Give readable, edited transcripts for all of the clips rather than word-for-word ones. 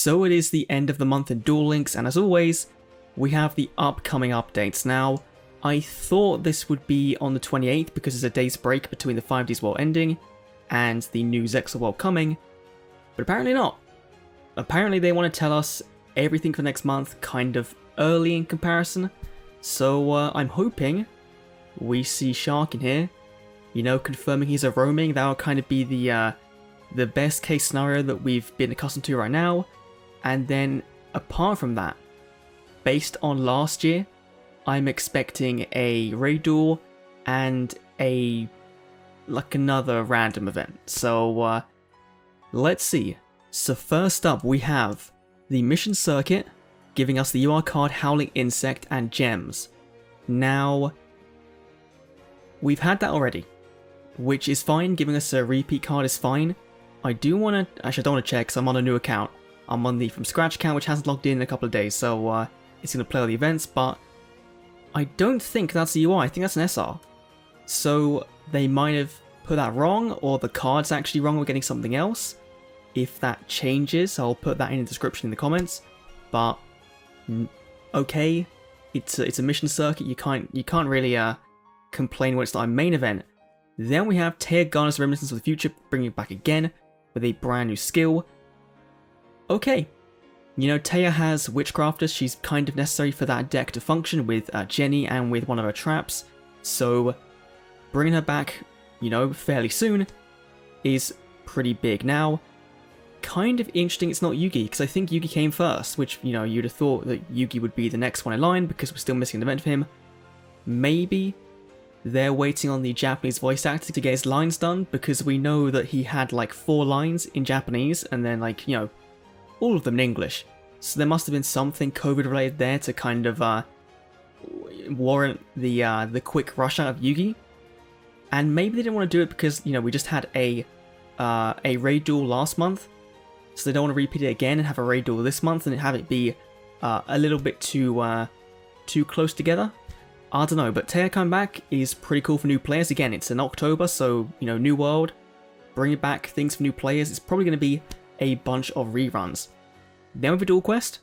So it is the end of the month in Duel Links, and as always, we have the upcoming updates. Now, I thought this would be on the 28th because there's a day's break between the 5Ds World ending and the new ZEXAL World coming, but apparently not. Apparently they want to tell us everything for next month kind of early in comparison, so I'm hoping we see Shark in here, you know, confirming he's a roaming. That will kind of be the best case scenario that we've been accustomed to right now. And then, apart from that, based on last year, I'm expecting a raid duel and another random event. So, let's see. So first up, we have the mission circuit, giving us the UR card, Howling Insect, and gems. Now, we've had that already, which is fine. Giving us a repeat card is fine. I do want to, actually I don't want to check because I'm on a new account. I'm on the from scratch account, which hasn't logged in a couple of days, so it's going to play all the events, but I don't think that's the UI, I think that's an SR. So they might have put that wrong, or the card's actually wrong, we're getting something else. If that changes, I'll put that in the description in the comments, but okay, it's a mission circuit, you can't really complain when it's not a main event. Then we have Taya Garner's Reminiscence of the Future, bringing it back again with a brand new skill. Okay, you know, Taya has Witchcrafters, she's kind of necessary for that deck to function with Jenny and with one of her traps, so bringing her back, you know, fairly soon is pretty big. Now, kind of interesting it's not Yugi, because I think Yugi came first, which, you know, you'd have thought that Yugi would be the next one in line because we're still missing an event for him. Maybe they're waiting on the Japanese voice actor to get his lines done, because we know that he had like 4 lines in Japanese and then, like, you know, all of them in English. So there must have been something COVID related there to kind of warrant the quick rush out of Yugi. And maybe they didn't want to do it because, you know, we just had a raid duel last month, so they don't want to repeat it again and have a raid duel this month and have it be a little bit too close together. I don't know, but Taya coming back is pretty cool for new players. Again, it's in October, so, you know, new world, bringing back things for new players. It's probably going to be a bunch of reruns. Then with a dual quest,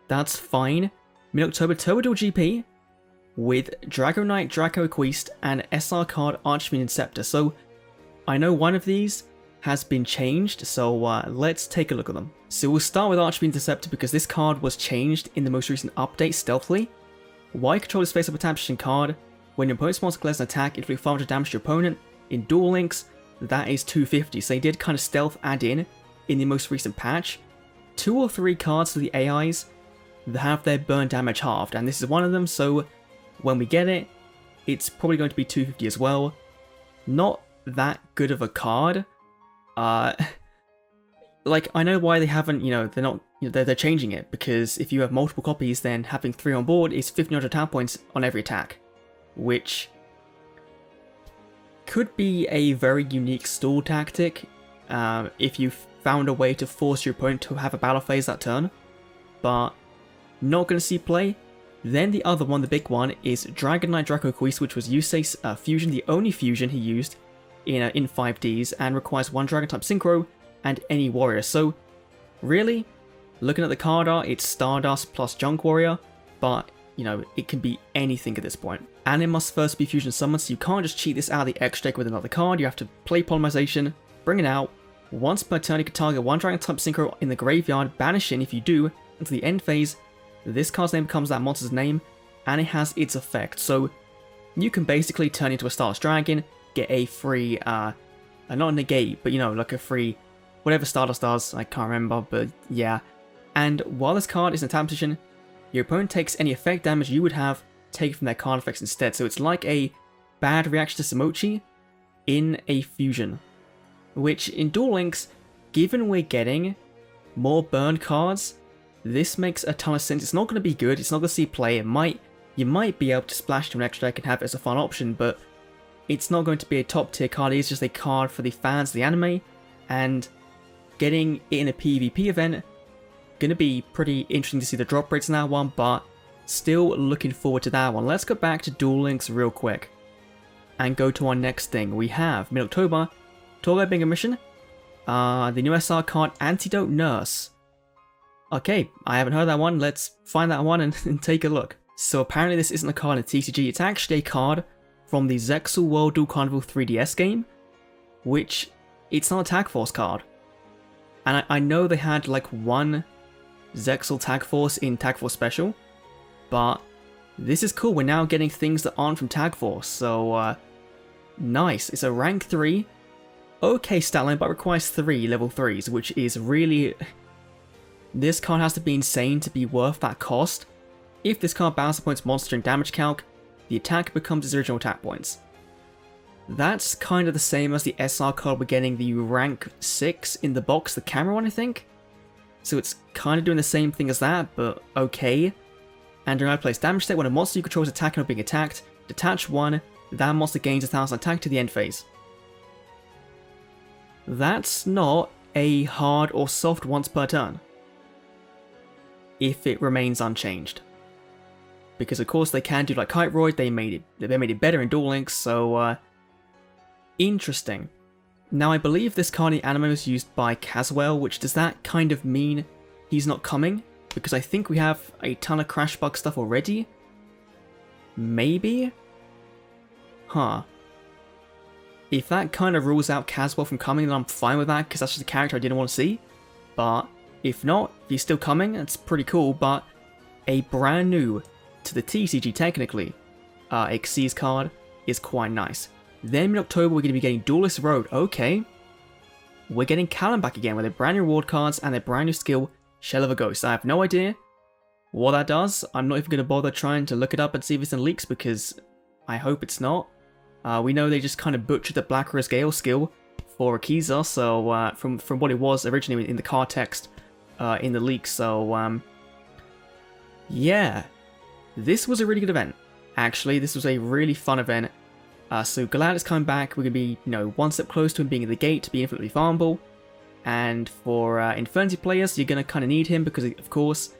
that's fine. Mid-October, Turbo Duel GP with Draco Knight, Draco Equeast, and SR card Archbishop Interceptor. So I know one of these has been changed, so let's take a look at them. So we'll start with Archbishop Interceptor because this card was changed in the most recent update stealthily. While controllers face up a tap position card, when your opponent's monster declares an attack, inflict 500 damage to your opponent. In Duel Links, that is 250, so they did kind of stealth add in the most recent patch 2 or 3 cards for the AIs that have their burn damage halved, and this is one of them, so when we get it, it's probably going to be 250 as well. Not that good of a card. Like, I know why they haven't, you know, they're not, you know, they're changing it, because if you have multiple copies, then having 3 on board is 1500 attack points on every attack, which could be a very unique stall tactic if you found a way to force your opponent to have a battle phase that turn, but not going to see play. Then the other one, the big one, is Dragon Knight Draco Equeast, which was Yusei's fusion, the only fusion he used in 5Ds, and requires 1 Dragon type Synchro and any warrior. So really, looking at the card art, it's Stardust plus Junk Warrior, but, you know, it can be anything at this point. And it must first be fusion summoned, so you can't just cheat this out of the extra deck with another card. You have to play Polymerization, bring it out. Once per turn, you can target 1 Dragon type Synchro in the graveyard, banishing if you do until the end phase. This card's name becomes that monster's name, and it has its effect. So you can basically turn into a Stardust Dragon, get a free, not a negate, but, you know, like a free, whatever Stardust does, I can't remember, but yeah. And while this card is in attack position, your opponent takes any effect damage you would have taken from their card effects instead. So it's like a bad reaction to Samochi in a fusion. Which, in Duel Links, given we're getting more burn cards, this makes a ton of sense. It's not going to be good, it's not going to see play. You might be able to splash to an extra deck and have it as a fun option, but it's not going to be a top tier card. It's just a card for the fans of the anime, and getting it in a PvP event, going to be pretty interesting to see the drop rates in that one, but still looking forward to that one. Let's go back to Duel Links real quick and go to our next thing. We have, mid-October, Torgo Bingo Mission, the new SR card Antidote Nurse. Okay, I haven't heard that one. Let's find that one and take a look. So apparently this isn't a card in TCG, it's actually a card from the ZEXAL World Duel Carnival 3DS game, which it's not a Tag Force card. And I know they had like one ZEXAL Tag Force in Tag Force Special, but this is cool. We're now getting things that aren't from Tag Force, so nice. It's a rank 3, okay stat line, but requires 3 level 3s, which is really... This card has to be insane to be worth that cost. If this card balances points monster and damage calc, the attack becomes its original attack points. That's kind of the same as the SR card we're getting the rank 6 in the box, the camera one I think. So it's kind of doing the same thing as that, but okay. And during place damage state, when a monster you control is attacking or being attacked, detach 1, that monster gains 1000 attack to the end phase. That's not a hard or soft once per turn, if it remains unchanged. Because of course they can do like Kite Roid, they made it better in Duel Links, so interesting. Now I believe this card in anime was used by Caswell, which does that kind of mean he's not coming? Because I think we have a ton of Crash Bug stuff already? Maybe? Huh. If that kind of rules out Caswell from coming, then I'm fine with that, because that's just a character I didn't want to see. But if not, if he's still coming, that's pretty cool, but a brand new to the TCG technically, Xyz card is quite nice. Then in October we're going to be getting Duelist Road, okay. We're getting Callan back again with their brand new reward cards and their brand new skill, Shell of a Ghost. I have no idea what that does. I'm not even going to bother trying to look it up and see if it's in leaks because I hope it's not. We know they just kind of butchered the Black Rose Gale skill for Akiza, so from what it was originally in the card text in the leaks, so yeah. This was a really good event. Actually, this was a really fun event. So glad it's coming back. We're going to be, one step closer to him being at the gate to be infinitely farmable. And for Infernity players, you're going to kind of need him because, of course,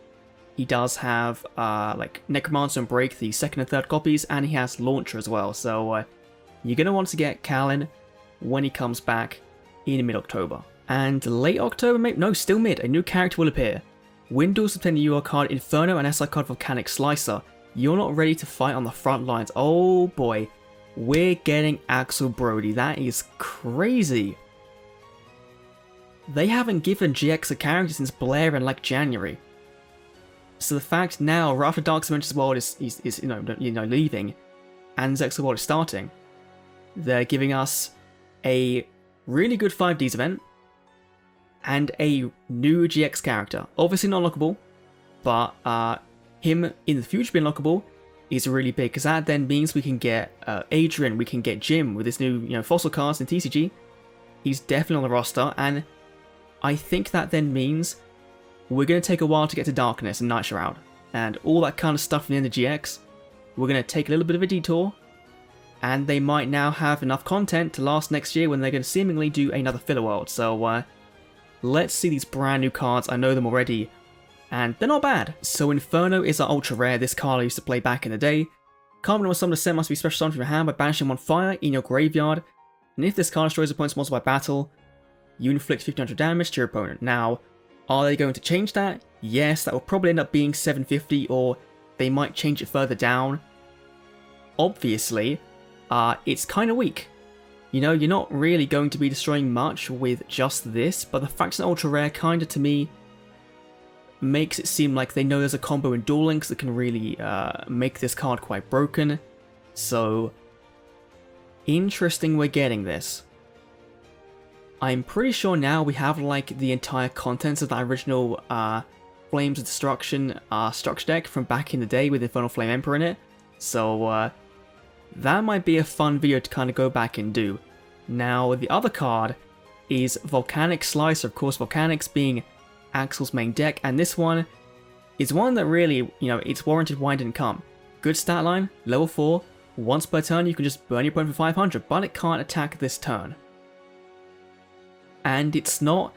he does have like Necromancer and Break, the second and third copies, and he has Launcher as well. So you're going to want to get Callan when he comes back in mid-October. And late October, maybe? No, still mid. A new character will appear. Windows obtain the UR card Inferno and SI card Volcanic Slicer. You're not ready to fight on the front lines. Oh boy. We're getting AXEL Brodie. That is crazy. They haven't given GX a character since Blair in like January. So the fact now, right after Dark Dimensions World is leaving, and ZEXAL World is starting, they're giving us a really good 5Ds event, and a new GX character. Obviously not unlockable, but him in the future being unlockable is really big, because that then means we can get Adrian, we can get Jim with his new fossil cards in TCG. He's definitely on the roster, and I think that then means we're going to take a while to get to Darkness and Night Shroud, and all that kind of stuff in the GX. We're going to take a little bit of a detour, and they might now have enough content to last next year when they're going to seemingly do another filler world. So let's see these brand new cards. I know them already, and they're not bad. So Inferno is our ultra rare. This card I used to play back in the day. Carbon on summon a set must be special summoned from your hand by banishing one fire in your graveyard, and if this card destroys opponent's monster by battle, you inflict 1500 damage to your opponent. Now, are they going to change that? Yes, that will probably end up being 750, or they might change it further down. Obviously, it's kind of weak. You're not really going to be destroying much with just this, but the fact it's an ultra rare kind of, to me, makes it seem like they know there's a combo in Duel Links that can really make this card quite broken. So, interesting we're getting this. I'm pretty sure now we have like the entire contents of that original Flames of Destruction structure deck from back in the day with Infernal Flame Emperor in it. So, that might be a fun video to kind of go back and do. Now, the other card is Volcanic Slicer. Of course, Volcanics being Axel's main deck, and this one is one that really, it's warranted why it didn't come. Good stat line, level 4, once per turn you can just burn your opponent for 500, but it can't attack this turn. And it's not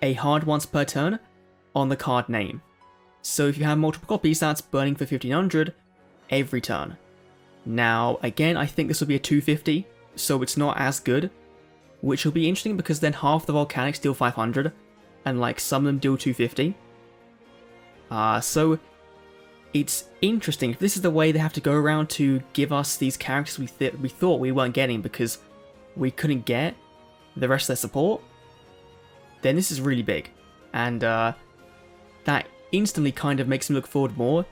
a hard once per turn on the card name. So if you have multiple copies, that's burning for 1500 every turn. Now, again, I think this will be a 250, so it's not as good, which will be interesting because then half the Volcanics deal 500, and like some of them deal 250. So it's interesting. If this is the way they have to go around to give us these characters we thought we weren't getting because we couldn't get the rest of their support, then this is really big. And that instantly kind of makes me look forward more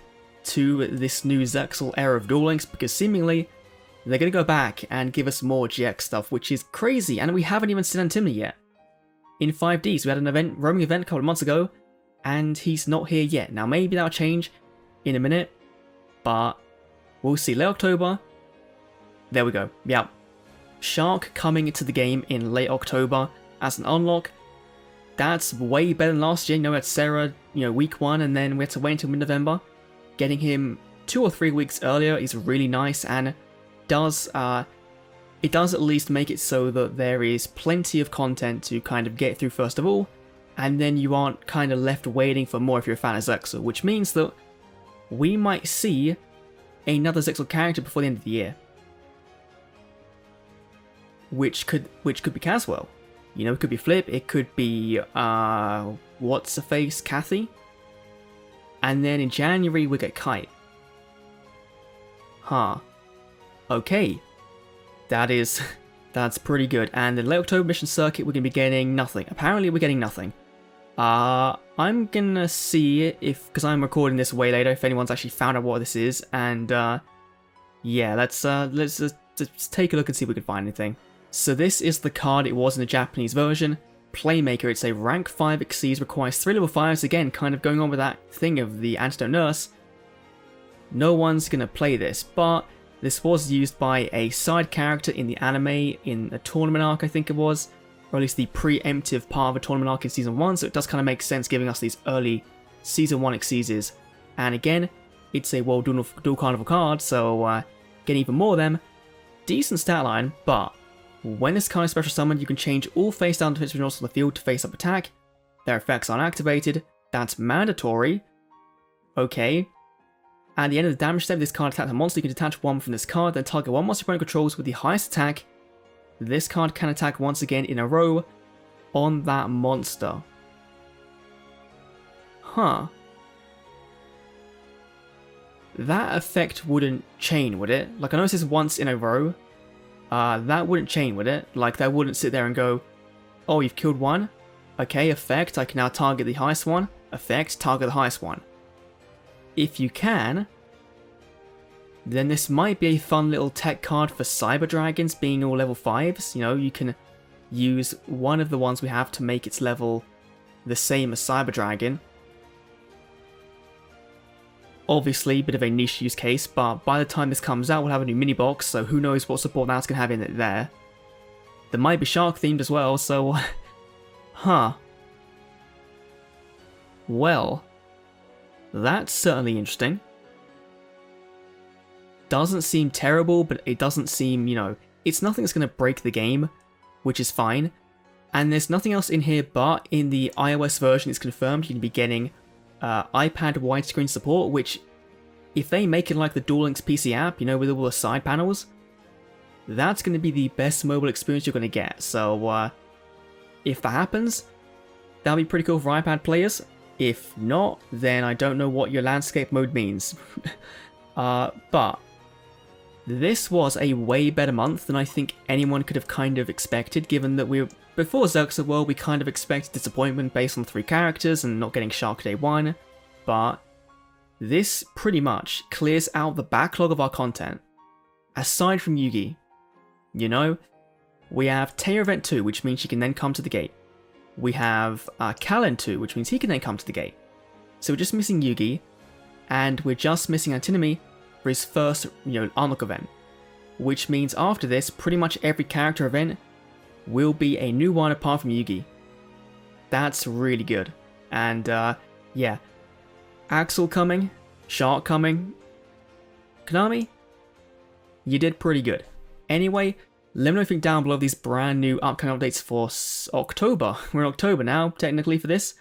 to this new ZEXAL era of Duel Links, because seemingly they're going to go back and give us more GX stuff, which is crazy, and we haven't even seen Antimony yet. In 5Ds, we had an roaming event a couple of months ago, and he's not here yet. Now maybe that'll change in a minute, but we'll see. Late October, there we go, yeah. Shark coming into the game in late October as an unlock. That's way better than last year. You know, we had Sarah, week 1, and then we had to wait until mid-November. Getting him 2 or 3 weeks earlier is really nice, and it does at least make it so that there is plenty of content to kind of get through first of all, and then you aren't kind of left waiting for more if you're a fan of ZEXAL, which means that we might see another ZEXAL character before the end of the year. Which could be Caswell. It could be Flip, it could be, what's-her-face, Kathy? And then in January we get Kite. Huh. Okay. That's pretty good. And in late October mission circuit we're going to be getting nothing. Apparently we're getting nothing. I'm gonna see if, because I'm recording this way later, if anyone's actually found out what this is, and yeah, let's just take a look and see if we can find anything. So this is the card it was in the Japanese version. Playmaker, it's a rank 5 exceeds, requires 3 level 5s, again, kind of going on with that thing of the Antidote Nurse. No one's gonna play this, but this was used by a side character in the anime, in a tournament arc I think it was, or at least the preemptive part of a tournament arc in Season 1, so it does kind of make sense giving us these early Season 1 exceeds. And again, it's a World Duel Carnival card, so getting even more of them. Decent stat line, but when this card is special summoned, you can change all face down defensive results on the field to face up attack. Their effects aren't activated. That's mandatory. Okay. At the end of the damage step, this card attacks a monster. You can detach one from this card, then target one monster your opponent controls with the highest attack. This card can attack once again in a row on that monster. Huh. That effect wouldn't chain, would it? Like, I know this is once in a row. That wouldn't chain, would it? Like, that wouldn't sit there and go, oh, you've killed one? Okay, effect, I can now target the highest one. Effect, target the highest one. If you can, then this might be a fun little tech card for Cyber Dragons being all level 5s. You can use one of the ones we have to make its level the same as Cyber Dragon. Obviously, a bit of a niche use case, but by the time this comes out, we'll have a new mini box, so who knows what support that's going to have in it there. There might be shark themed as well, so huh. Well, that's certainly interesting. Doesn't seem terrible, but it doesn't seem, it's nothing that's going to break the game, which is fine. And there's nothing else in here, but in the iOS version, it's confirmed you can be getting iPad widescreen support, which, if they make it like the Duel Links PC app, with all the side panels, that's going to be the best mobile experience you're going to get. So, if that happens, that'll be pretty cool for iPad players. If not, then I don't know what your landscape mode means. But this was a way better month than I think anyone could have kind of expected, given that before ZEXAL World, we kind of expected disappointment based on 3 characters and not getting Shark Day 1, but this pretty much clears out the backlog of our content. Aside from Yugi, we have Taya Event 2, which means she can then come to the gate. We have Kallen 2, which means he can then come to the gate. So we're just missing Yugi, and we're just missing Antinomy for his first, unlock event. Which means after this, pretty much every character event will be a new one apart from Yugi. That's really good. And, yeah. Axel coming, Shark coming, Konami, you did pretty good. Anyway, let me know if you think down below these brand new upcoming updates for October. We're in October now, technically, for this.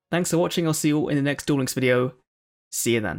Thanks for watching, I'll see you all in the next Duel Links video. See you then.